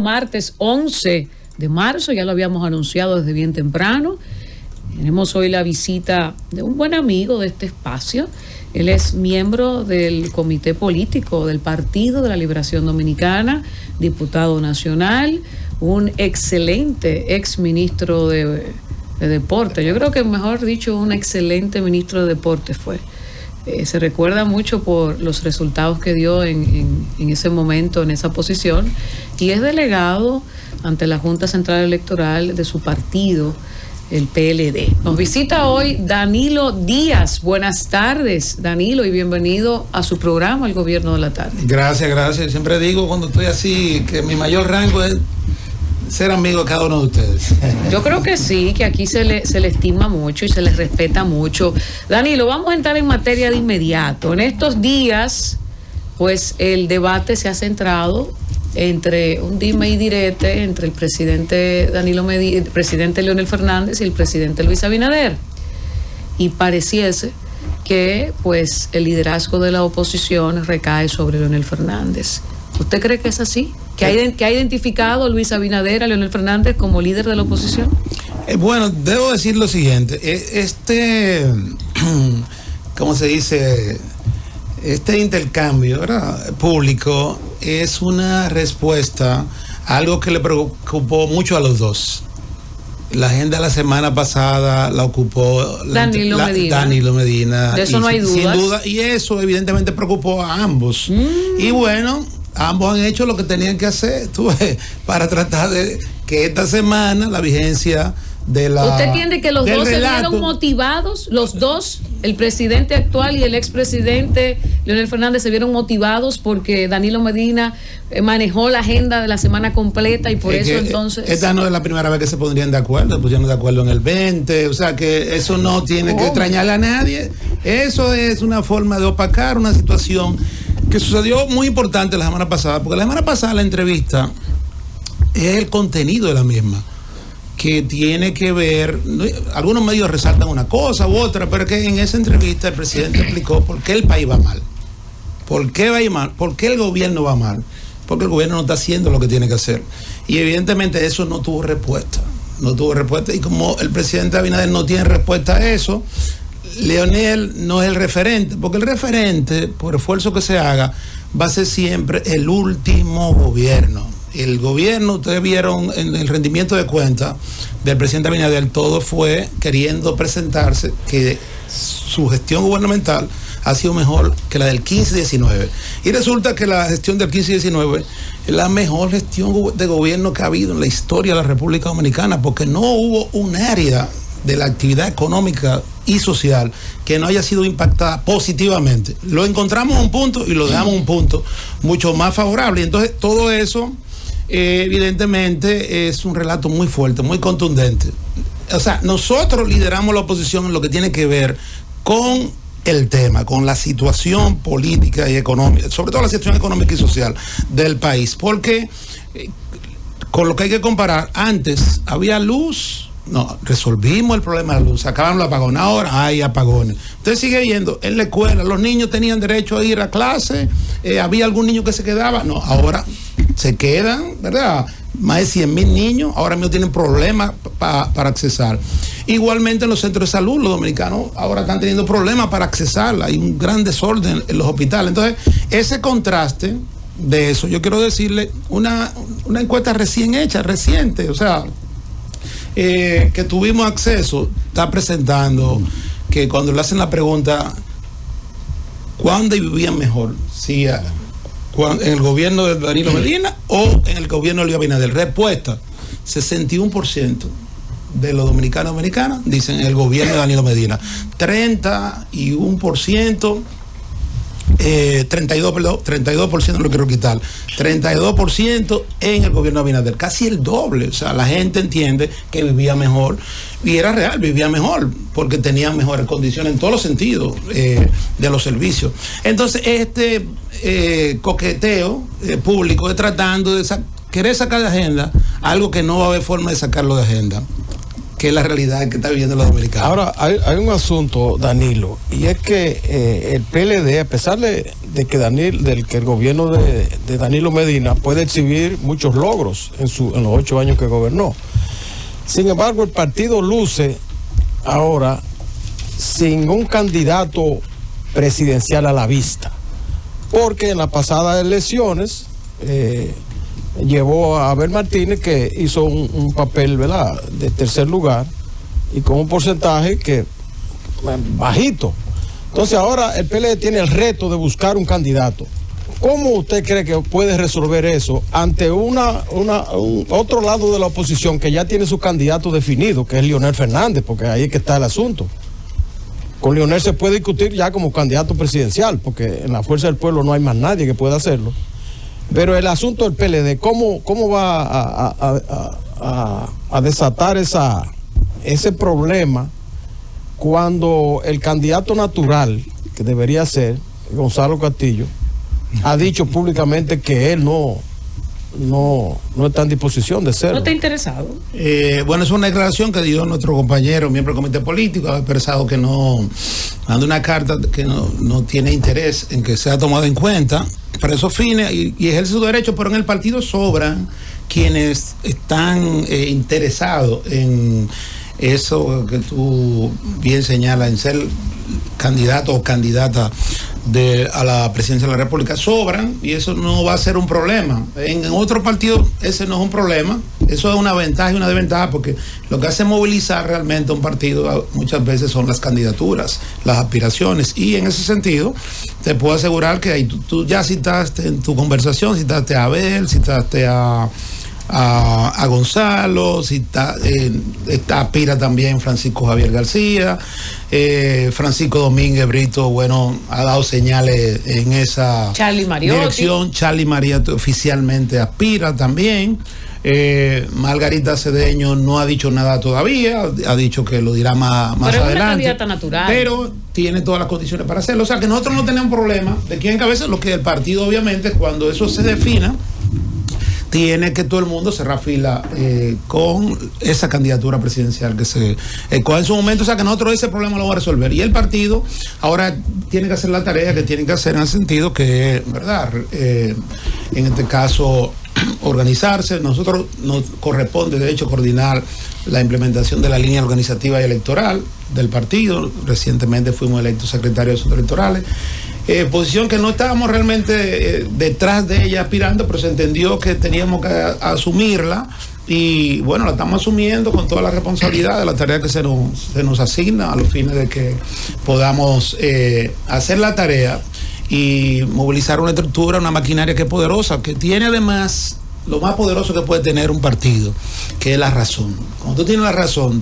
martes 11 de marzo, ya lo habíamos anunciado desde bien temprano. Tenemos hoy la visita de un buen amigo de este espacio. Él es miembro del comité político del Partido de la Liberación Dominicana, diputado nacional, un excelente exministro de Deporte. Yo creo que, mejor dicho, un excelente ministro de Deporte fue. Se recuerda mucho por los resultados que dio en ese momento, en esa posición, y es delegado ante la Junta Central Electoral de su partido, el PLD. Nos visita hoy Danilo Díaz. Buenas tardes, Danilo, y bienvenido a su programa, El Gobierno de la Tarde. Gracias. Siempre digo cuando estoy así que mi mayor rango es ser amigo de cada uno de ustedes. Yo creo que sí, que aquí se le estima mucho y se les respeta mucho. Danilo, vamos a entrar en materia de inmediato. En estos días, pues el debate se ha centrado entre un dime y direte entre el presidente el presidente Leonel Fernández y el presidente Luis Abinader. Y pareciese que pues el liderazgo de la oposición recae sobre Leonel Fernández. ¿Usted cree que es así? ¿Que ha identificado Luis Abinader a Leonel Fernández como líder de la oposición? Bueno, debo decir lo siguiente. ¿Cómo se dice? Este intercambio, ¿verdad?, público es una respuesta a algo que le preocupó mucho a los dos. La agenda de la semana pasada la ocupó Danilo Medina. De eso no hay dudas. Sin duda, y eso evidentemente preocupó a ambos. Y bueno, ambos han hecho lo que tenían que hacer, para tratar de que esta semana la vigencia de la... ¿Usted entiende que los dos se vieron motivados? Los dos, el presidente actual y el expresidente Leonel Fernández, se vieron motivados porque Danilo Medina manejó la agenda de la semana completa y por eso entonces... Esta no es la primera vez que se pondrían de acuerdo, pusieron de acuerdo en el 20, o sea que eso no tiene que extrañarle a nadie. Eso es una forma de opacar una situación que sucedió muy importante la semana pasada, porque la semana pasada la entrevista es el contenido de la misma, que tiene que ver, algunos medios resaltan una cosa u otra, pero que en esa entrevista el presidente explicó por qué el país va mal. ¿Por qué va a ir mal? ¿Por qué el gobierno va mal? Porque el gobierno no está haciendo lo que tiene que hacer. Y evidentemente eso no tuvo respuesta. Y como el presidente Abinader no tiene respuesta a eso, Leonel no es el referente, porque el referente, por esfuerzo que se haga, va a ser siempre el último gobierno. El gobierno, ustedes vieron en el rendimiento de cuentas del presidente Abinader, todo fue queriendo presentarse que su gestión gubernamental ha sido mejor que la del 15-19. Y resulta que la gestión del 15-19 es la mejor gestión de gobierno que ha habido en la historia de la República Dominicana, porque no hubo un área de la actividad económica y social que no haya sido impactada positivamente. Lo encontramos un punto y lo dejamos un punto mucho más favorable. Y entonces todo eso evidentemente es un relato muy fuerte, muy contundente. O sea, nosotros lideramos la oposición en lo que tiene que ver con el tema, con la situación política y económica, sobre todo la situación económica y social del país, porque con lo que hay que comparar, antes había luz. No, resolvimos el problema de la luz, acabaron los apagones, ahora hay apagones. Usted sigue viendo en la escuela, los niños tenían derecho a ir a clase, había algún niño que se quedaba, no, ahora se quedan, ¿verdad? Más de 100,000 niños, ahora mismo tienen problemas para accesar. Igualmente en los centros de salud, los dominicanos ahora están teniendo problemas para accesar, hay un gran desorden en los hospitales. Entonces, ese contraste de eso, yo quiero decirle, una encuesta reciente, o sea, que tuvimos acceso, está presentando que cuando le hacen la pregunta ¿cuándo vivían mejor? Si en el gobierno de Danilo Medina o en el gobierno de Luis Abinader. Respuesta: 61% de los dominicanos y dominicanas dicen el gobierno de Danilo Medina, 32%, 32% no lo quiero quitar, 32% en el gobierno de Abinader, casi el doble. O sea, la gente entiende que vivía mejor, y era real, vivía mejor, porque tenía mejores condiciones en todos los sentidos de los servicios. Entonces, este coqueteo público es tratando de querer sacar de agenda algo que no va a haber forma de sacarlo de agenda, que es la realidad que está viviendo los dominicanos. Ahora, hay un asunto, Danilo, y es que el PLD, a pesar de que el gobierno de Danilo Medina puede exhibir muchos logros en los 8 años que gobernó, sin embargo, el partido luce ahora sin un candidato presidencial a la vista, porque en las pasadas elecciones llevó a Abel Martínez, que hizo un papel, ¿verdad?, de tercer lugar y con un porcentaje que bajito. Entonces ahora el PLD tiene el reto de buscar un candidato. ¿Cómo usted cree que puede resolver eso ante otro lado de la oposición que ya tiene su candidato definido, que es Leonel Fernández? Porque ahí es que está el asunto. Con Leonel se puede discutir ya como candidato presidencial, porque en la Fuerza del Pueblo no hay más nadie que pueda hacerlo. Pero el asunto del PLD, ¿cómo va a desatar ese problema cuando el candidato natural, que debería ser Gonzalo Castillo, ha dicho públicamente que él no está en disposición de serlo? ¿No está interesado? Bueno, es una declaración que dio nuestro compañero, miembro del comité político, ha expresado que no, manda una carta que no tiene interés en que sea tomado en cuenta para esos fines y ejerce su derecho, pero en el partido sobran quienes están interesados en eso que tú bien señalas, en ser candidato o candidata a la presidencia de la República, sobran, y eso no va a ser un problema. En otro partido ese no es un problema, eso es una ventaja y una desventaja, porque lo que hace movilizar realmente a un partido muchas veces son las candidaturas, las aspiraciones, y en ese sentido te puedo asegurar que ahí tú ya citaste en tu conversación, citaste a Abel, citaste a Gonzalo, aspira también Francisco Javier García, Francisco Domínguez Brito, bueno, ha dado señales en esa dirección. Charlie Mariotti oficialmente aspira también. Margarita Cedeño no ha dicho nada todavía, ha dicho que lo dirá más adelante. Pero es una candidata natural. Pero tiene todas las condiciones para hacerlo. O sea que nosotros no tenemos problema de quién encabeza, lo que el partido, obviamente, cuando eso se defina, tiene que todo el mundo cerrar fila con esa candidatura presidencial que se coge en su momento. O sea que nosotros ese problema lo vamos a resolver. Y el partido ahora tiene que hacer la tarea que tiene que hacer, en el sentido que, ¿verdad?, en este caso, organizarse. Nosotros nos corresponde, de hecho, coordinar la implementación de la línea organizativa y electoral del partido. Recientemente fuimos electos secretarios de asuntos electorales. Posición que no estábamos realmente detrás de ella aspirando, pero se entendió que teníamos que asumirla, y bueno, la estamos asumiendo con toda la responsabilidad de la tarea que se nos asigna, a los fines de que podamos hacer la tarea y movilizar una estructura, una maquinaria que es poderosa, que tiene además lo más poderoso que puede tener un partido, que es la razón. Cuando tú tienes la razón,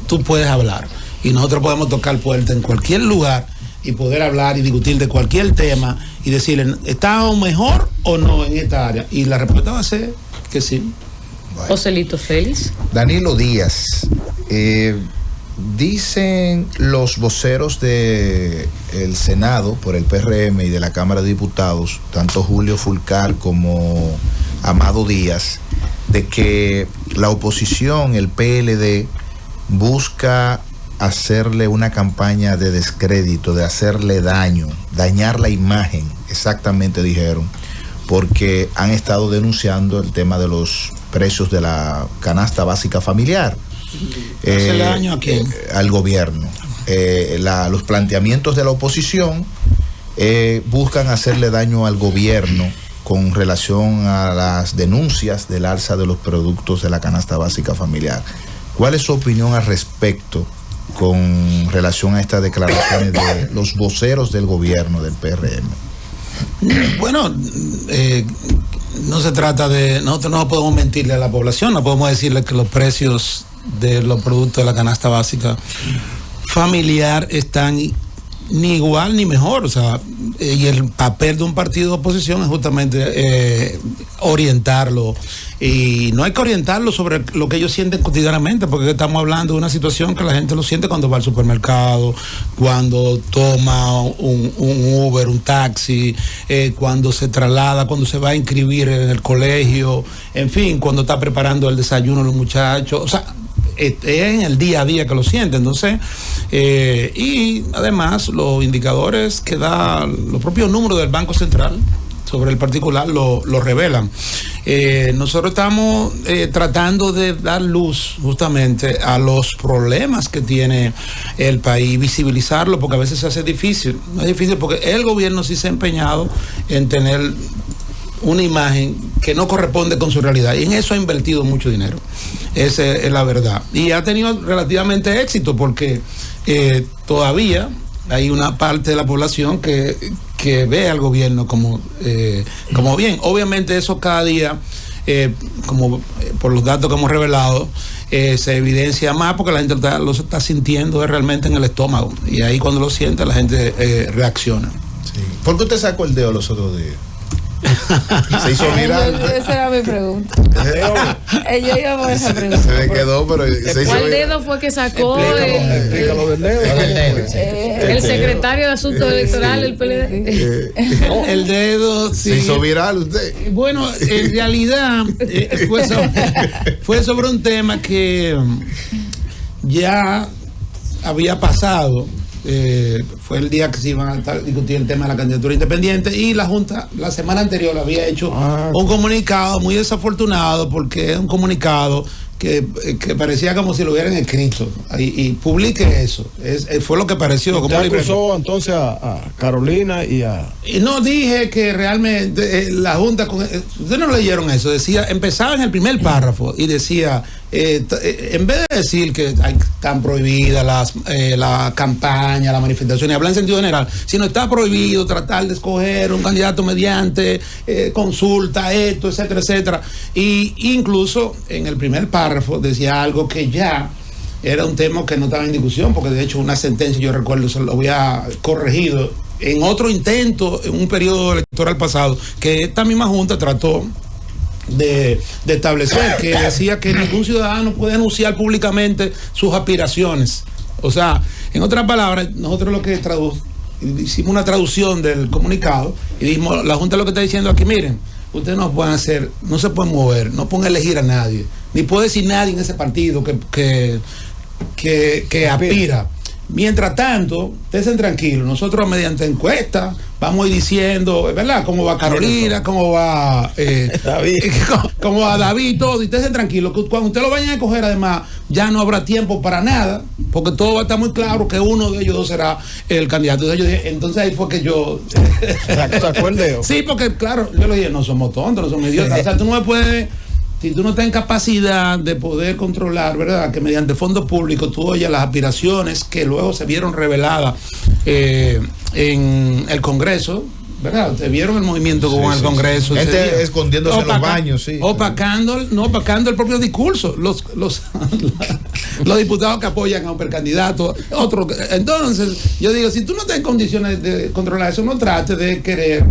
tú puedes hablar, y nosotros podemos tocar puerta en cualquier lugar y poder hablar y discutir de cualquier tema y decirle, ¿estamos mejor o no en esta área? Y la respuesta va a ser que sí. Bueno. Joselito Félix. Danilo Díaz, dicen los voceros del Senado por el PRM y de la Cámara de Diputados, tanto Julio Fulcar como Amado Díaz, de que la oposición, el PLD, busca hacerle una campaña de descrédito, de hacerle daño, dañar la imagen, exactamente dijeron, porque han estado denunciando el tema de los precios de la canasta básica familiar. ¿Hacerle daño a quién? Al gobierno. Los planteamientos de la oposición buscan hacerle daño al gobierno con relación a las denuncias del alza de los productos de la canasta básica familiar. ¿Cuál es su opinión al respecto con relación a estas declaraciones de los voceros del gobierno del PRM? Bueno, no se trata de... Nosotros no podemos mentirle a la población, no podemos decirle que los precios de los productos de la canasta básica familiar están ni igual ni mejor. O sea, y el papel de un partido de oposición es justamente orientarlo, y no hay que orientarlo sobre lo que ellos sienten cotidianamente, porque estamos hablando de una situación que la gente lo siente cuando va al supermercado, cuando toma un Uber, un taxi, cuando se traslada, cuando se va a inscribir en el colegio, en fin, cuando está preparando el desayuno los muchachos. O sea, es en el día a día que lo siente. Entonces, y además los indicadores que da los propios números del Banco Central sobre el particular lo revelan. Nosotros estamos tratando de dar luz justamente a los problemas que tiene el país, visibilizarlo, porque a veces se hace difícil. No es difícil porque el gobierno sí se ha empeñado en tener una imagen que no corresponde con su realidad, y en eso ha invertido mucho dinero. Esa es la verdad. Y ha tenido relativamente éxito porque todavía hay una parte de la población que ve al gobierno como bien. Obviamente eso cada día, por los datos que hemos revelado, se evidencia más porque la gente lo está sintiendo realmente en el estómago, y ahí cuando lo siente la gente reacciona. Sí. ¿Por qué usted sacó el dedo los otros días? Se hizo viral. Esa era mi pregunta. Yo iba por esa pregunta. Se me quedó, pero se hizo ¿Cuál viral. dedo fue que sacó Explícalo del dedo. el secretario de Asuntos Electorales del PLD? El dedo sí. Se hizo viral usted. Bueno, en realidad fue sobre un tema que ya había pasado. Fue el día que se iban a discutir el tema de la candidatura independiente, y la Junta la semana anterior había hecho un comunicado muy desafortunado, porque es un comunicado que parecía como si lo hubieran escrito, y publique eso. Fue lo que pareció. Usted acusó entonces a Carolina y no, dije que realmente la Junta, ustedes no leyeron eso, empezaba en el primer párrafo y decía, en vez de decir que están prohibidas la campaña, la manifestación, y hablar en sentido general, sino está prohibido tratar de escoger un candidato mediante consulta, etcétera, etcétera. Y incluso en el primer párrafo decía algo que ya era un tema que no estaba en discusión, porque de hecho una sentencia, yo recuerdo, se lo había corregido en otro intento, en un periodo electoral pasado, que esta misma Junta trató de establecer, que decía que ningún ciudadano puede anunciar públicamente sus aspiraciones. O sea, en otras palabras, nosotros lo que hicimos una traducción del comunicado y dijimos, la Junta lo que está diciendo aquí, miren, ustedes no pueden hacer, no se pueden mover, no pueden elegir a nadie, ni puede decir nadie en ese partido que aspira. Mientras tanto, estén tranquilos, nosotros mediante encuestas vamos a ir diciendo, ¿verdad?, cómo va Carolina, cómo va David, cómo va David, todo, y estén tranquilos, que cuando usted lo vayan a coger, además, ya no habrá tiempo para nada, porque todo va a estar muy claro que uno de ellos dos será el candidato. Entonces ahí fue que yo sacó el dedo. Sí, porque claro, yo le dije, no somos tontos, no somos idiotas, o sea, tú no me puedes. Si tú no estás en capacidad de poder controlar, ¿verdad?, que mediante fondos públicos tú oyes las aspiraciones que luego se vieron reveladas en el Congreso, ¿verdad? Se vieron el movimiento con el Congreso. Gente escondiéndose en los baños, sí. Opacando el propio discurso. Los diputados que apoyan a un precandidato, otro. Entonces, yo digo, si tú no estás en condiciones de controlar eso, no trates de querer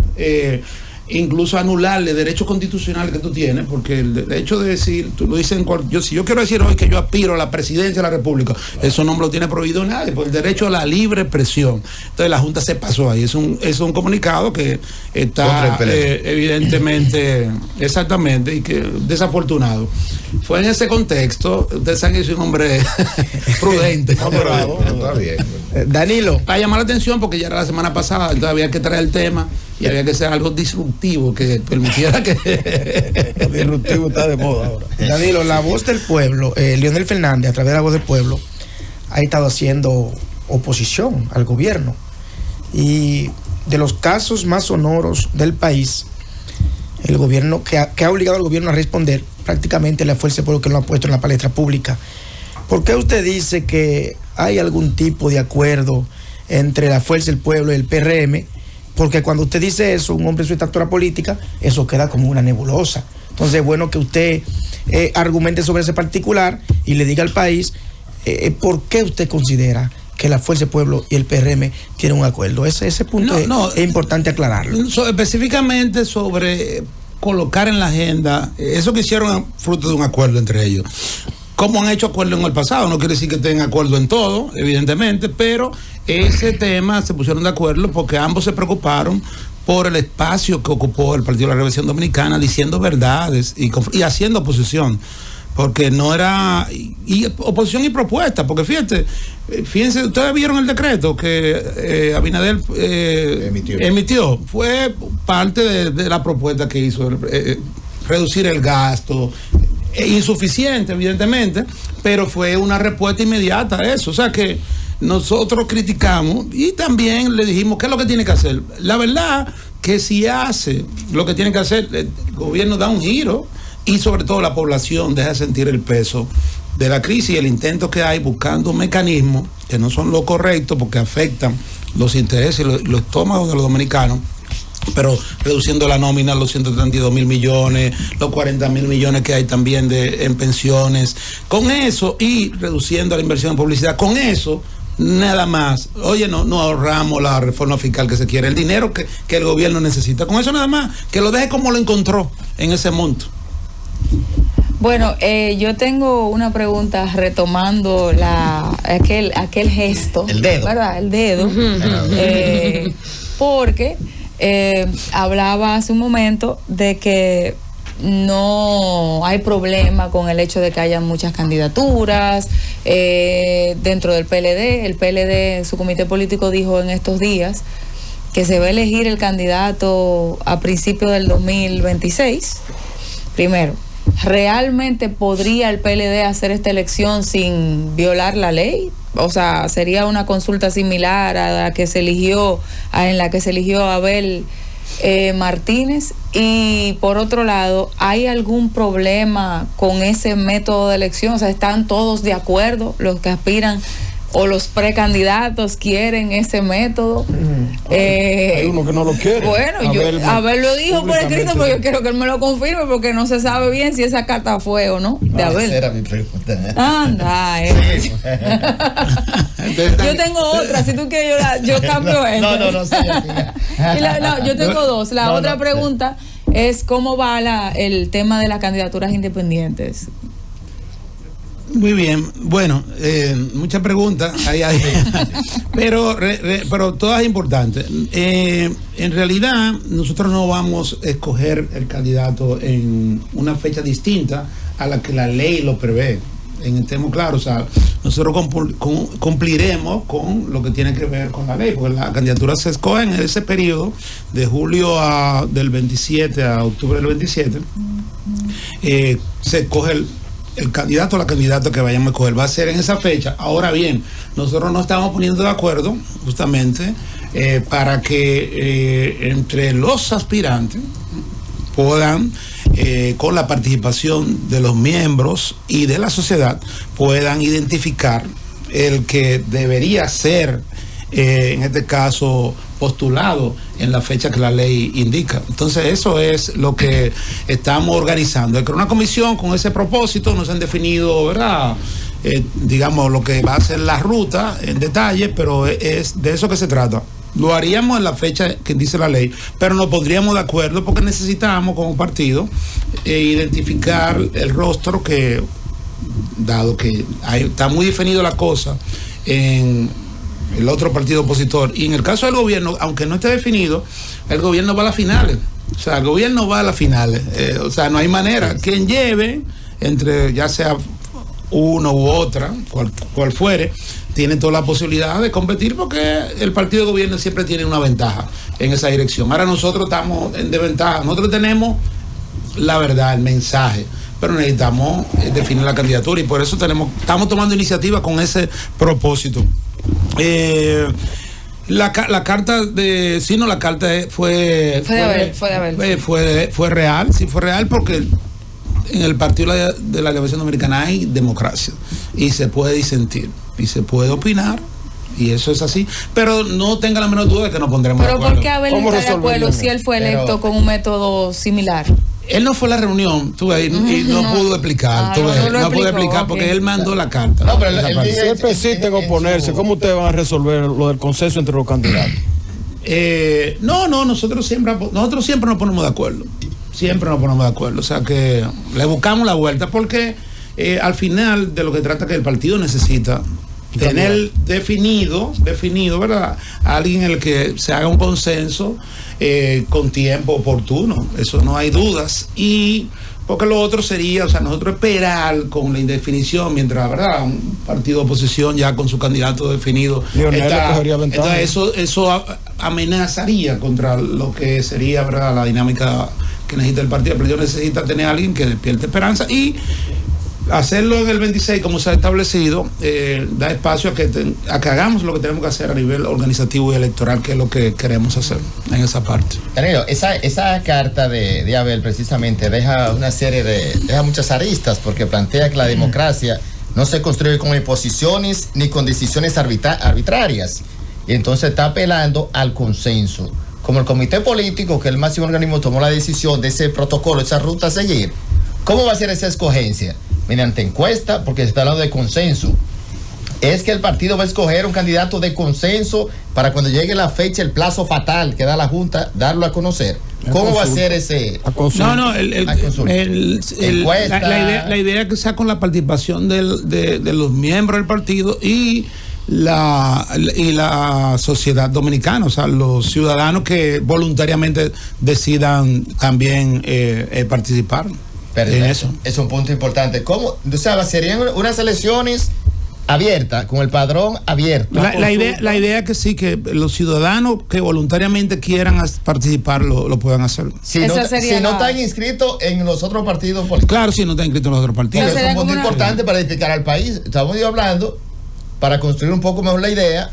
incluso anularle derechos constitucionales que tú tienes, porque el hecho de decir, tú lo dices si yo quiero decir hoy que yo aspiro a la presidencia de la República, eso no me lo tiene prohibido nadie, por el derecho a la libre expresión. Entonces la Junta se pasó ahí, es un comunicado que está evidentemente, exactamente, y que desafortunado. Fue en ese contexto, ustedes saben que soy un hombre prudente. Está bien. Danilo. Para llamar la atención, porque ya era la semana pasada, entonces había que traer el tema y había que ser algo disruptivo que permitiera que... El disruptivo está de moda ahora. Danilo, la voz del pueblo, Leonel Fernández, a través de la voz del pueblo, ha estado haciendo oposición al gobierno. Y de los casos más sonoros del país, el gobierno que ha obligado al gobierno a responder, prácticamente la fuerza del pueblo que lo ha puesto en la palestra pública. ¿Por qué usted dice que hay algún tipo de acuerdo entre la fuerza del pueblo y el PRM? Porque cuando usted dice eso, un hombre de su estatura política, eso queda como una nebulosa. Entonces es bueno que usted argumente sobre ese particular y le diga al país por qué usted considera que la fuerza del pueblo y el PRM tienen un acuerdo. Ese punto es importante aclararlo. Específicamente sobre colocar en la agenda, eso que hicieron fruto de un acuerdo entre ellos. Como han hecho acuerdo en el pasado, no quiere decir que estén de acuerdo en todo, evidentemente, pero ese tema se pusieron de acuerdo porque ambos se preocuparon por el espacio que ocupó el Partido de la Revolución Dominicana, diciendo verdades y haciendo oposición. porque no era y oposición y propuesta, porque fíjense, ustedes vieron el decreto que Abinader emitió, fue parte de la propuesta que hizo, reducir el gasto, insuficiente evidentemente, pero fue una respuesta inmediata a eso, o sea que nosotros criticamos y también le dijimos qué es lo que tiene que hacer. La verdad que si hace lo que tiene que hacer, el gobierno da un giro y sobre todo la población deja de sentir el peso de la crisis y el intento que hay buscando mecanismos que no son lo correcto porque afectan los intereses y los estómagos de los dominicanos, pero reduciendo la nómina, los 132.000 millones, los 40.000 millones que hay también en pensiones, con eso y reduciendo la inversión en publicidad, con eso nada más, oye, no ahorramos la reforma fiscal que se quiere, el dinero que el gobierno necesita, con eso nada más, que lo deje como lo encontró en ese monto. Bueno, yo tengo una pregunta retomando aquel gesto, el dedo, ¿verdad? El dedo, porque hablaba hace un momento de que no hay problema con el hecho de que haya muchas candidaturas dentro del PLD. El PLD, su comité político, dijo en estos días que se va a elegir el candidato a principios del 2026. Primero, ¿realmente podría el PLD hacer esta elección sin violar la ley? O sea, sería una consulta similar a la que se eligió, en la que se eligió a Abel Martínez. Y por otro lado, ¿hay algún problema con ese método de elección? O sea, ¿están todos de acuerdo los que aspiran o los precandidatos quieren ese método? Hay uno que no lo quiere. Bueno, Abel lo dijo por escrito, pero yo quiero que él me lo confirme porque no se sabe bien si esa carta fue o no de Abel. Esa era mi pregunta. Anda, yo tengo otra, si tú quieres yo cambio esta. No, yo tengo dos. La otra pregunta es cómo va el tema de las candidaturas independientes. Muy bien, bueno, muchas preguntas hay, pero todas importantes. En realidad, nosotros no vamos a escoger el candidato en una fecha distinta a la que la ley lo prevé. Estemos claros, o sea, nosotros cumpliremos con lo que tiene que ver con la ley, porque la candidatura se escoge en ese periodo de julio del 27 a octubre del 27. Se escoge el candidato o la candidata que vayamos a escoger, va a ser en esa fecha. Ahora bien, nosotros nos estamos poniendo de acuerdo justamente para que entre los aspirantes puedan, con la participación de los miembros y de la sociedad, puedan identificar el que debería ser, en este caso, postulado en la fecha que la ley indica. Entonces eso es lo que estamos organizando. Hay una comisión con ese propósito, no se han definido, ¿verdad? Digamos, lo que va a ser la ruta en detalle, pero es de eso que se trata. Lo haríamos en la fecha que dice la ley, pero nos pondríamos de acuerdo porque necesitamos como partido identificar el rostro que, dado que está muy definido la cosa en el otro partido opositor, y en el caso del gobierno, aunque no esté definido, el gobierno va a las finales. O sea, el gobierno va a las finales. O sea, no hay manera. Quien lleve, entre ya sea uno u otra, cual fuere, tiene toda la posibilidad de competir porque el partido de gobierno siempre tiene una ventaja en esa dirección. Ahora nosotros estamos en desventaja. Nosotros tenemos la verdad, el mensaje, pero necesitamos definir la candidatura y por eso estamos tomando iniciativa con ese propósito. La carta de Sino, la carta fue real, sí fue real porque en el partido de la Liberación Dominicana hay democracia y se puede disentir y se puede opinar y eso es así, pero no tenga la menor duda de que nos pondremos de acuerdo. Pero ¿por qué Abel no está de acuerdo si él fue electo con un método similar? Él no fue a la reunión, tú ves, y no pudo explicar, no pudo explicar porque él mandó la carta. No, pero si él persiste en oponerse, ¿cómo ustedes van a resolver lo del consenso entre los candidatos? Nosotros siempre nos ponemos de acuerdo. Siempre nos ponemos de acuerdo. O sea que le buscamos la vuelta porque al final de lo que trata que el partido necesita tener definido, ¿verdad? Alguien en el que se haga un consenso con tiempo oportuno, eso no hay dudas, y Porque lo otro sería, o sea, nosotros esperar con la indefinición, mientras, ¿verdad?, un partido de oposición ya con su candidato definido entonces eso amenazaría contra lo que sería, ¿verdad?, la dinámica que necesita el partido. El partido necesita tener a alguien que despierte esperanza y hacerlo en el 26 como se ha establecido, da espacio a que hagamos lo que tenemos que hacer a nivel organizativo y electoral, que es lo que queremos hacer en esa parte. Danilo, esa carta de Abel precisamente deja muchas aristas, porque plantea que la democracia no se construye con imposiciones ni con decisiones arbitrarias, y entonces está apelando al consenso. Como el comité político, que es el máximo organismo, tomó la decisión de ese protocolo, esa ruta a seguir, ¿cómo va a ser esa escogencia? Mediante encuesta, porque se está hablando de consenso. Es que el partido va a escoger un candidato de consenso para cuando llegue la fecha, el plazo fatal que da la Junta, darlo a conocer. ¿Cómo va a ser ese? La idea que sea con la participación de los miembros del partido y la sociedad dominicana, o sea, los ciudadanos que voluntariamente decidan también participar. Perfecto. Eso es un punto importante. ¿Cómo? O sea, serían unas elecciones abiertas, con el padrón abierto. La idea que sí, que los ciudadanos que voluntariamente quieran participar lo puedan hacer. Si no están inscritos en los otros partidos políticos. Claro, si no están inscritos en los otros partidos. Es un punto importante para edificar al país. Estamos hablando, para construir un poco mejor la idea,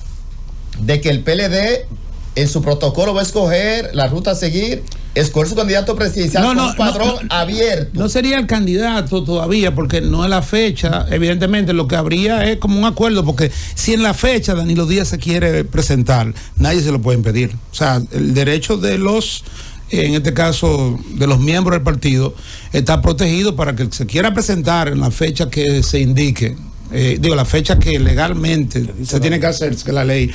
de que el PLD en su protocolo va a escoger la ruta a seguir, escoger su candidato presidencial con un padrón abierto. No sería el candidato todavía, porque no es la fecha. Evidentemente lo que habría es como un acuerdo, porque si en la fecha Danilo Díaz se quiere presentar, nadie se lo puede impedir. O sea, el derecho de en este caso, de los miembros del partido, está protegido para que se quiera presentar en la fecha que se indique. La fecha que legalmente se tiene que hacer, que la ley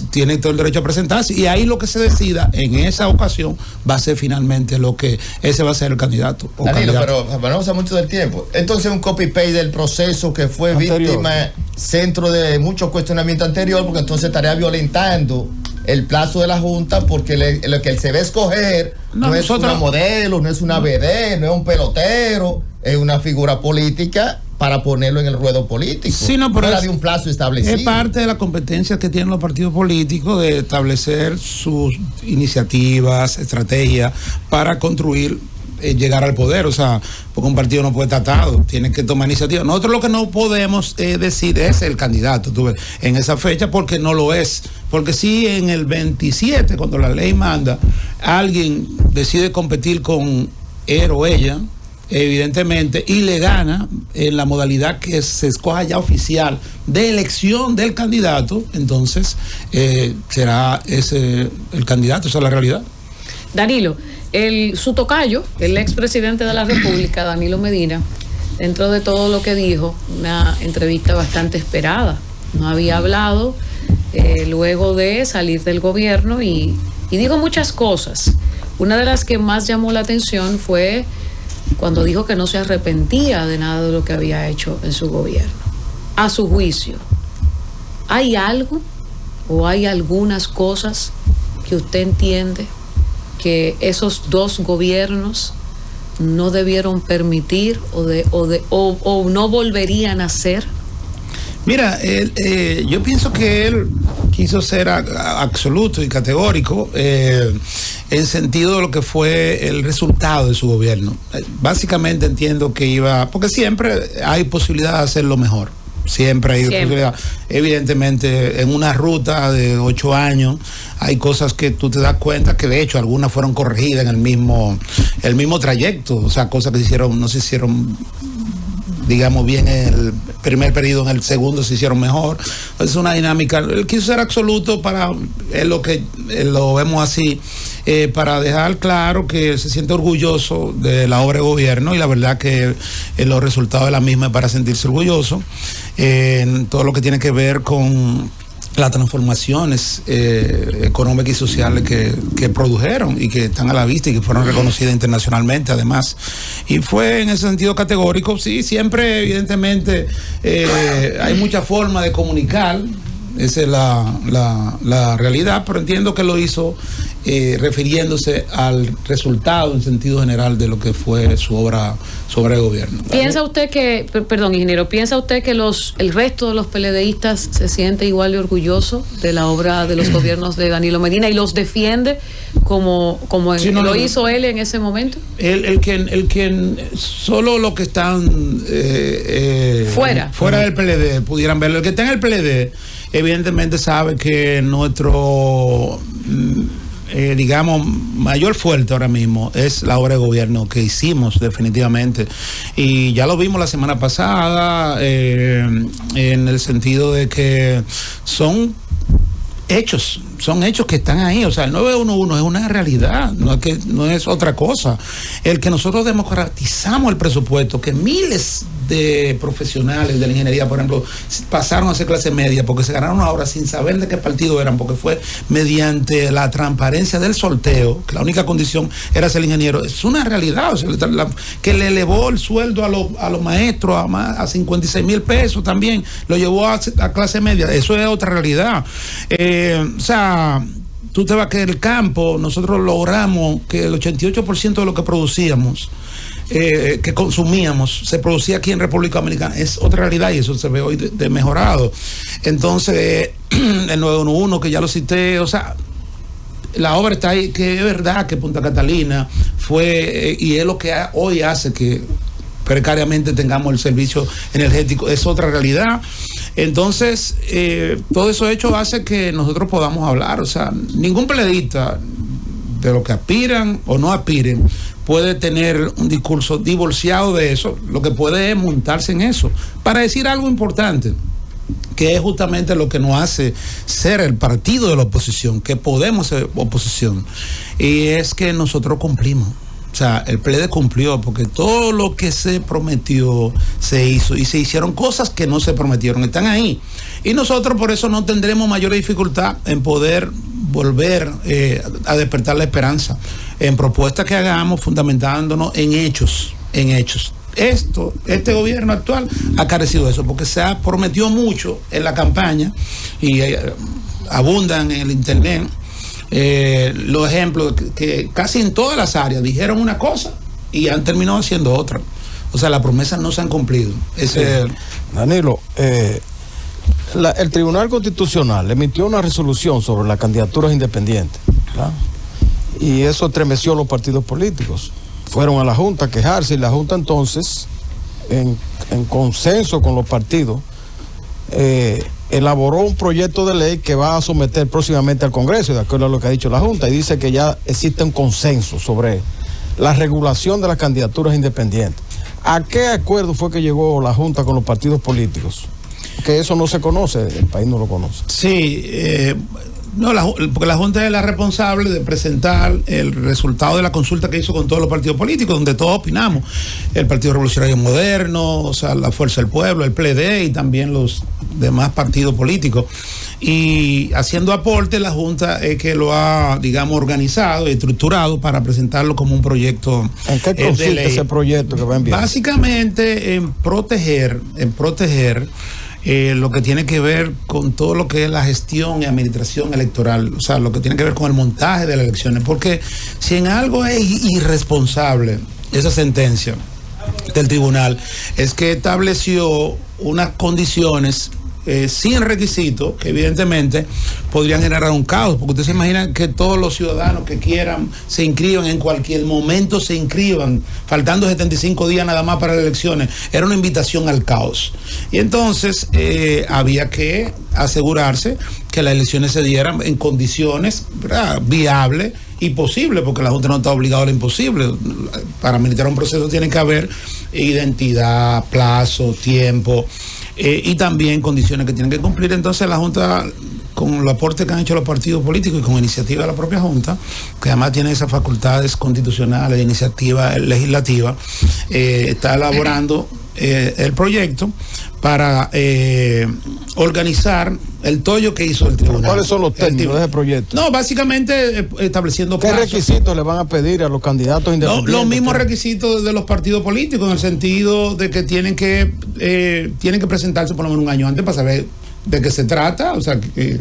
tiene todo el derecho a presentarse, y ahí lo que se decida en esa ocasión va a ser finalmente lo que ese va a ser el candidato. Danilo, pero no usa mucho del tiempo. Entonces un copy-paste del proceso que fue víctima, centro de mucho cuestionamiento anterior, porque entonces estaría violentando el plazo de la Junta, porque lo que se va a escoger no es una modelo, no es una BD, no es un pelotero, es una figura política para ponerlo en el ruedo político. Sí, no, pero de un plazo establecido. Es parte de la competencia que tienen los partidos políticos de establecer sus iniciativas, estrategias para construir, llegar al poder. O sea, porque un partido no puede estar atado, tiene que tomar iniciativa. Nosotros lo que no podemos decir es el candidato, tú ves, en esa fecha, porque no lo es. Porque si en el 27, cuando la ley manda, alguien decide competir con él o ella, evidentemente, y le gana en la modalidad que se escoja ya oficial de elección del candidato, entonces será ese el candidato, esa es la realidad. Danilo, su tocayo, el expresidente de la República, Danilo Medina, dentro de todo lo que dijo, una entrevista bastante esperada, no había hablado luego de salir del gobierno y dijo muchas cosas. Una de las que más llamó la atención fue cuando dijo que no se arrepentía de nada de lo que había hecho en su gobierno. A su juicio, ¿hay algo o hay algunas cosas que usted entiende que esos dos gobiernos no debieron permitir o no volverían a hacer? Mira, yo pienso que él quiso ser absoluto y categórico en sentido de lo que fue el resultado de su gobierno. Básicamente entiendo que porque siempre hay posibilidad de hacerlo mejor. Siempre hay posibilidad. Evidentemente, en una ruta de 8 años hay cosas que tú te das cuenta que de hecho algunas fueron corregidas en el mismo trayecto. O sea, cosas que no se hicieron, digamos, bien en el primer periodo, en el segundo se hicieron mejor. Es una dinámica. Él quiso ser absoluto lo vemos así, para dejar claro que se siente orgulloso de la obra de gobierno, y la verdad que los resultados de la misma es para sentirse orgulloso en todo lo que tiene que ver con las transformaciones económicas y sociales que produjeron y que están a la vista y que fueron reconocidas internacionalmente además. Y fue en ese sentido categórico. Sí, siempre evidentemente hay muchas formas de comunicar, Esa es la realidad, pero entiendo que lo hizo refiriéndose al resultado en sentido general de lo que fue su obra de gobierno. ¿Piensa usted que, perdón, ingeniero, piensa usted que el resto de los PLDistas se siente igual de orgulloso de la obra de los gobiernos de Danilo Medina y los defiende como Sí, lo hizo él en ese momento? El que solo los que están fuera del PLD pudieran verlo. El que está en el PLD evidentemente sabe que nuestro digamos mayor fuerte ahora mismo es la obra de gobierno que hicimos definitivamente, y ya lo vimos la semana pasada en el sentido de que son hechos que están ahí. O sea, el 911 es una realidad, no es otra cosa. El que nosotros democratizamos el presupuesto, que miles de profesionales de la ingeniería, por ejemplo, pasaron a ser clase media porque se ganaron ahora sin saber de qué partido eran, porque fue mediante la transparencia del sorteo, que la única condición era ser ingeniero. Es una realidad. O sea, que le elevó el sueldo a los maestros a 56 mil pesos también, lo llevó a clase media. Eso es otra realidad. O sea, tú te vas a que el campo, nosotros logramos que el 88% de lo que producíamos, que consumíamos, se producía aquí en República Dominicana. Es otra realidad y eso se ve hoy de mejorado. Entonces, el 911, que ya lo cité, o sea, la obra está ahí, que es verdad que Punta Catalina fue, y es lo que hoy hace que precariamente tengamos el servicio energético, es otra realidad. Entonces, todo eso hecho hace que nosotros podamos hablar. O sea, ningún PLDista, de lo que aspiran o no aspiren, puede tener un discurso divorciado de eso. Lo que puede es montarse en eso para decir algo importante, que es justamente lo que nos hace ser el partido de la oposición, que podemos ser oposición, y es que nosotros cumplimos. O sea, el PLD cumplió, porque todo lo que se prometió se hizo, y se hicieron cosas que no se prometieron, están ahí. Y nosotros por eso no tendremos mayor dificultad en poder volver a despertar la esperanza en propuestas que hagamos fundamentándonos en hechos. Este gobierno actual ha carecido de eso, porque se ha prometido mucho en la campaña y abundan en el internet los ejemplos que casi en todas las áreas dijeron una cosa y han terminado haciendo otra. O sea, las promesas no se han cumplido. Danilo, el Tribunal Constitucional emitió una resolución sobre las candidaturas independientes, ¿verdad? Y eso estremeció a los partidos políticos. Fueron a la Junta a quejarse, y la Junta entonces, en consenso con los partidos, elaboró un proyecto de ley que va a someter próximamente al Congreso, de acuerdo a lo que ha dicho la Junta, y dice que ya existe un consenso sobre la regulación de las candidaturas independientes. ¿A qué acuerdo fue que llegó la Junta con los partidos políticos? Que eso no se conoce, el país no lo conoce. Sí, no, porque la Junta es la responsable de presentar el resultado de la consulta que hizo con todos los partidos políticos, donde todos opinamos. El Partido Revolucionario Moderno, o sea, la Fuerza del Pueblo, el PLD y también los demás partidos políticos. Y haciendo aporte, la Junta es que lo ha, digamos, organizado y estructurado para presentarlo como un proyecto. ¿En qué consiste ese proyecto que va a enviar? Básicamente en proteger lo que tiene que ver con todo lo que es la gestión y administración electoral, o sea, lo que tiene que ver con el montaje de las elecciones, porque si en algo es irresponsable esa sentencia del tribunal, es que estableció unas condiciones sin requisitos que evidentemente podrían generar un caos, porque ustedes se imaginan que todos los ciudadanos que quieran se inscriban, en cualquier momento se inscriban, faltando 75 días nada más para las elecciones. Era una invitación al caos. Y entonces había que asegurarse que las elecciones se dieran en condiciones, ¿verdad?, viables y posibles, porque la Junta no está obligada a lo imposible. Para administrar un proceso tiene que haber identidad, plazo, tiempo, y también condiciones que tienen que cumplir. Entonces la Junta, con el aporte que han hecho los partidos políticos y con iniciativa de la propia Junta, que además tiene esas facultades constitucionales de iniciativa legislativa, está elaborando el proyecto para organizar el tollo que hizo el tribunal. ¿Cuáles son los términos de ese proyecto? No, básicamente estableciendo ¿qué plazos. requisitos le van a pedir a los candidatos independientes? Los mismos requisitos de los partidos políticos, en el sentido de que tienen que presentarse por lo menos un año antes para saber de qué se trata, o sea, que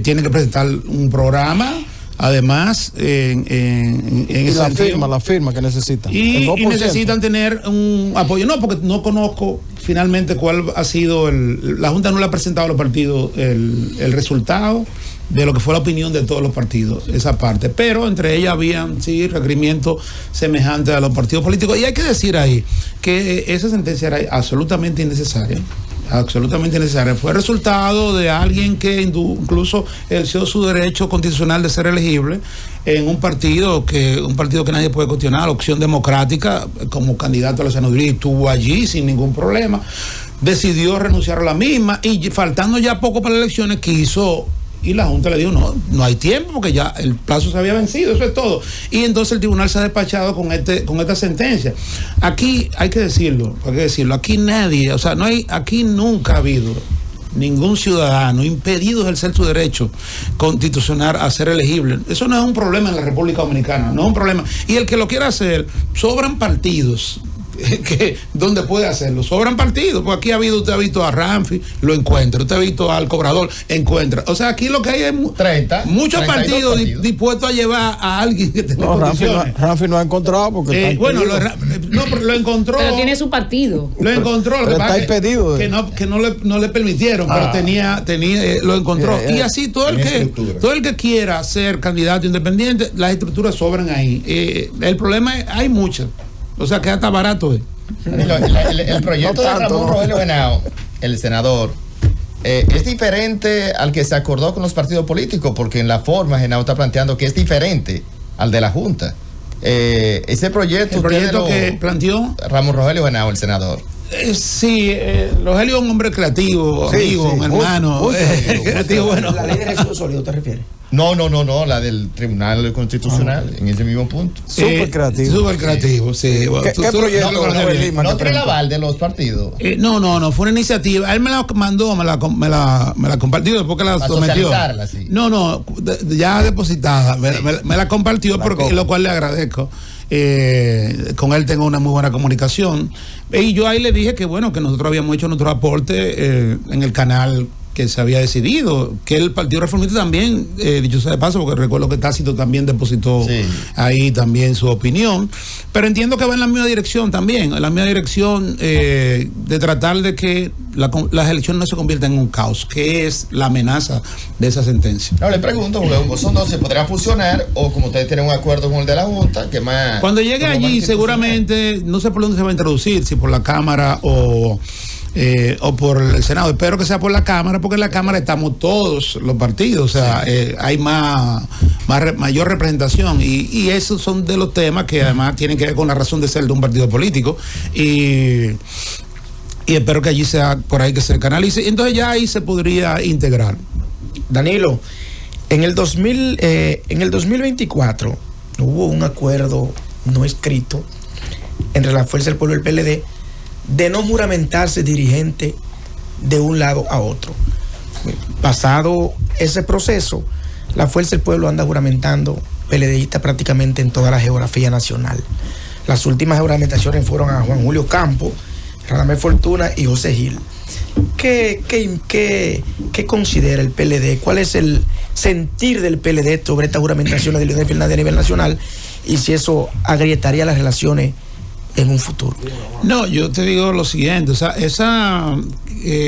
tiene que presentar un programa. Además, en la firma que necesitan. Y necesitan tener un apoyo. No, porque no conozco finalmente cuál ha sido la Junta no le ha presentado a los partidos el resultado de lo que fue la opinión de todos los partidos, esa parte. Pero entre ellas habían, sí, requerimientos semejantes a los partidos políticos. Y hay que decir ahí que esa sentencia era absolutamente innecesaria. Absolutamente necesaria. Fue resultado de alguien que incluso ejerció su derecho constitucional de ser elegible en un partido que nadie puede cuestionar, Opción Democrática, como candidato a la senaduría, estuvo allí sin ningún problema, decidió renunciar a la misma y faltando ya poco para las elecciones quiso. Y la Junta le dijo, no hay tiempo porque ya el plazo se había vencido, eso es todo. Y entonces el tribunal se ha despachado con esta sentencia. Aquí hay que decirlo, aquí nadie, o sea, aquí nunca ha habido ningún ciudadano impedido de ejercer su derecho constitucional a ser elegible. Eso no es un problema en la República Dominicana, no es un problema. Y el que lo quiera hacer, sobran partidos donde puede hacerlo, sobran partidos, porque aquí usted ha visto a Ramfi, lo encuentra, usted ha visto al Cobrador, encuentra, o sea, aquí lo que hay es muchos partidos dispuestos a llevar a alguien que tenga condiciones. Ramfi no ha encontrado porque lo encontró, pero tiene su partido, lo encontró, lo que está impedido que no le permitieron, pero tenía lo encontró, y así todo el que quiera ser candidato independiente, las estructuras sobran ahí. El problema es, hay muchas. O sea, que hasta barato es. El proyecto de Ramón Rogelio Henao, el senador, es diferente al que se acordó con los partidos políticos, porque en la forma Henao está planteando que es diferente al de la Junta. Ese proyecto... ¿El proyecto que planteó? Ramón Rogelio Henao, el senador. Sí, Rogelio es un hombre creativo, amigo, un hermano. Creativo, bueno. ¿La ley de residuos sólidos te refieres? No, la del Tribunal Constitucional, en ese mismo punto. Súper creativo, sí. ¿Qué proyecto? ¿No tiene el aval de los partidos? No, fue una iniciativa. Él me la mandó, me la compartió después que la sometió. Sí. No, ya depositada. Me la compartió, porque lo cual le agradezco. Con él tengo una muy buena comunicación. Y yo ahí le dije que bueno, que nosotros habíamos hecho nuestro aporte en el canal que se había decidido, que el Partido Reformista también, dicho sea de paso, porque recuerdo que Tácito también depositó ahí también su opinión, pero entiendo que va en la misma dirección también, en la misma dirección de tratar de que las elecciones no se conviertan en un caos, que es la amenaza de esa sentencia. No, le pregunto, porque son dos, ¿se podrá fusionar o como ustedes tienen un acuerdo con el de la Junta, que más... Cuando llegue allí seguramente, no sé por dónde se va a introducir, si por la Cámara o por el Senado. Espero que sea por la Cámara, porque en la Cámara estamos todos los partidos, o sea, hay mayor representación y esos son de los temas que además tienen que ver con la razón de ser de un partido político y espero que allí sea por ahí que se canalice y entonces ya ahí se podría integrar. Danilo, en el 2024 hubo un acuerdo no escrito entre la Fuerza del Pueblo y el PLD de no juramentarse dirigente de un lado a otro. Pasado ese proceso, la Fuerza del Pueblo anda juramentando PLDistas prácticamente en toda la geografía nacional. Las últimas juramentaciones fueron a Juan Julio Campos, Radamés Fortuna y José Gil. ¿Qué considera el PLD? ¿Cuál es el sentir del PLD sobre estas juramentaciones de Leonel Fernández a nivel nacional? Y si eso agrietaría las relaciones en un futuro. No, yo te digo lo siguiente, o sea, esa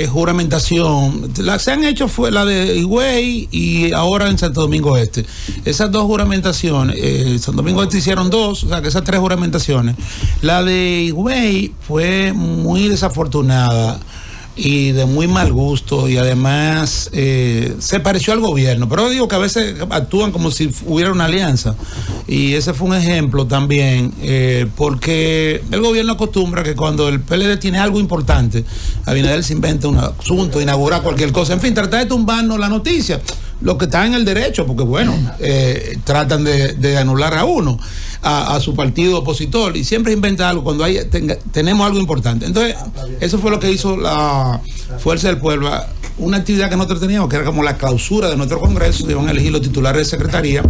juramentación, se han hecho fue la de Higüey y ahora en Santo Domingo Este. Esas dos juramentaciones, Santo Domingo Este hicieron dos, o sea, que esas tres juramentaciones. La de Higüey fue muy desafortunada y de muy mal gusto y además se pareció al gobierno, pero digo que a veces actúan como si hubiera una alianza y ese fue un ejemplo también porque el gobierno acostumbra que cuando el PLD tiene algo importante, Abinader se inventa un asunto, inaugura cualquier cosa, en fin, trata de tumbarnos la noticia, lo que está en el derecho, porque bueno, tratan de anular a uno, a su partido opositor, y siempre inventa algo cuando tenemos algo importante. Entonces, eso fue lo que hizo la Fuerza del Pueblo, una actividad que nosotros teníamos, que era como la clausura de nuestro Congreso, se iban a elegir los titulares de secretaría,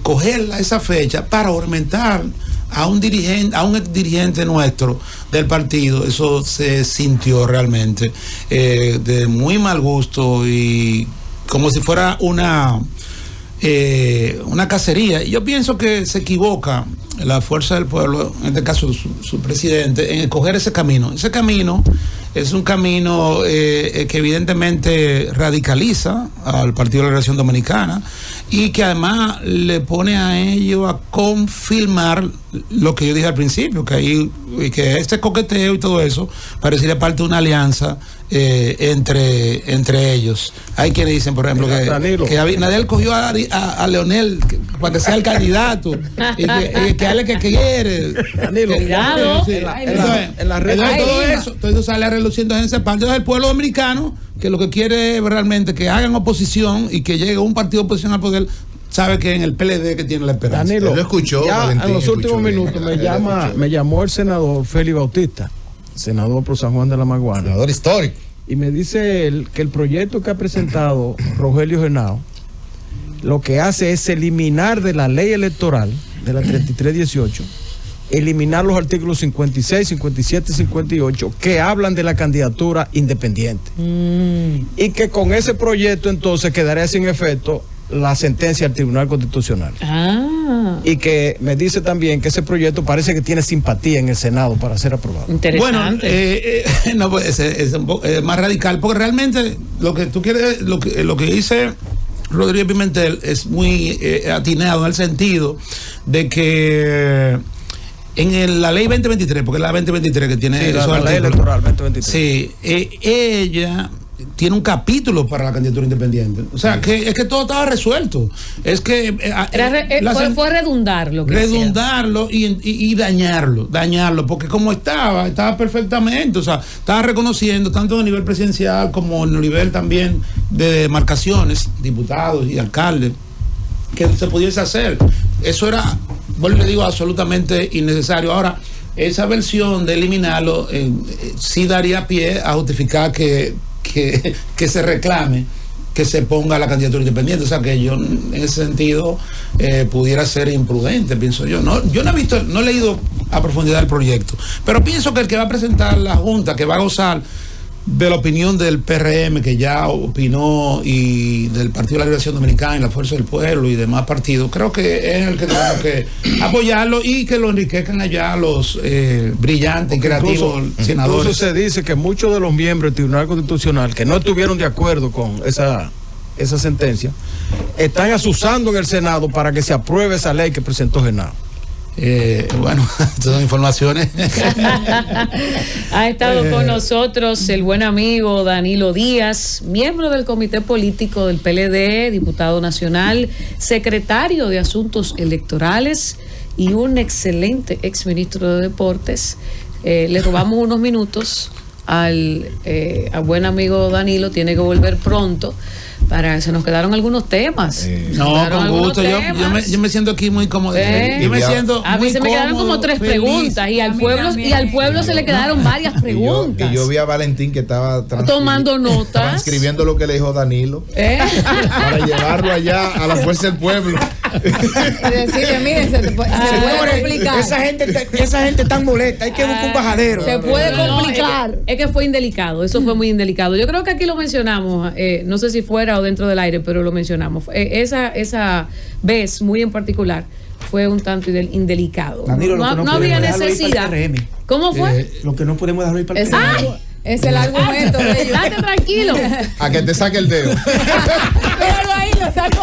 coger esa fecha para aumentar a un ex dirigente nuestro del partido, eso se sintió realmente de muy mal gusto y como si fuera una cacería. Yo pienso que se equivoca la Fuerza del Pueblo, en este caso su presidente, en escoger ese camino. Ese camino es un camino que evidentemente radicaliza al Partido de la Liberación Dominicana y que además le pone a ellos a confirmar lo que yo dije al principio, que este coqueteo y todo eso parecería parte de una alianza entre ellos. Hay quienes dicen, por ejemplo, que Abinader cogió a Leonel para que sea el candidato y que hable que quiere. Danilo, cuidado. En la red todo eso sale reluciendo en esa parte del pueblo dominicano, que lo que quiere es realmente que hagan oposición y que llegue un partido de oposición al poder. Sabe que en el PLD que tiene la esperanza. Danilo, lo escuchó, ya Valentín, en los últimos minutos me llamó el senador Félix Bautista, senador por San Juan de la Maguana. Senador histórico. Y me dice él que el proyecto que ha presentado Rogelio Genao lo que hace es eliminar de la ley electoral de la 3318, eliminar los artículos 56, 57 y 58 que hablan de la candidatura independiente. Y que con ese proyecto entonces quedaría sin efecto la sentencia del Tribunal Constitucional. Y que me dice también que ese proyecto parece que tiene simpatía en el Senado para ser aprobado. Interesante. Bueno, no puede ser, es un poco más radical, porque realmente lo que tú quieres, lo que dice Rodríguez Pimentel es muy atinado en el sentido de que en la ley 2023, porque es la 2023 que tiene la ley electoral 2023. Sí, ella tiene un capítulo para la candidatura independiente. O sea, que es que todo estaba resuelto. Es que fue redundarlo. Redundarlo y dañarlo, porque como estaba perfectamente, o sea, estaba reconociendo tanto a nivel presidencial como a nivel también de demarcaciones, diputados y alcaldes, que se pudiese hacer. Eso era, bueno, le digo, absolutamente innecesario. Ahora, esa versión de eliminarlo sí daría pie a justificar que se reclame que se ponga la candidatura independiente. O sea, que yo en ese sentido pudiera ser imprudente, pienso yo. Yo no he leído a profundidad el proyecto, pero pienso que el que va a presentar la Junta, que va a gozar de la opinión del PRM, que ya opinó, y del Partido de la Liberación Dominicana y la Fuerza del Pueblo y demás partidos, creo que es el que tenemos que apoyarlo y que lo enriquezcan allá los brillantes y creativos senadores. Incluso se dice que muchos de los miembros del Tribunal Constitucional que no estuvieron de acuerdo con esa sentencia están asusando en el Senado para que se apruebe esa ley que presentó Genao. Bueno, son informaciones. Ha estado con nosotros el buen amigo Danilo Díaz, miembro del Comité Político del PLD, diputado nacional, secretario de Asuntos Electorales y un excelente exministro de Deportes. Le robamos unos minutos al buen amigo Danilo, tiene que volver pronto. Se nos quedaron algunos temas. No, con gusto. Yo me siento aquí muy cómodo. Yo me siento a mí se me quedaron como 3 preguntas y al pueblo se le quedaron varias preguntas. Y yo vi a Valentín que estaba tomando notas, transcribiendo lo que le dijo Danilo para llevarlo allá a la Fuerza del Pueblo. Decirle, miren, se puede complicar. Esa gente tan molesta, hay que buscar un bajadero. Se puede complicar. Es que fue indelicado, eso fue muy indelicado. Yo creo que aquí lo mencionamos, no sé si fuera o dentro del aire, pero lo mencionamos. Esa vez muy en particular fue un tanto indelicado. Danilo, no había necesidad. ¿Cómo fue? Lo que no podemos dejarlo ir para el PRM. Es el argumento de ellos. Date tranquilo. A que te saque el dedo. Pero ahí lo saco.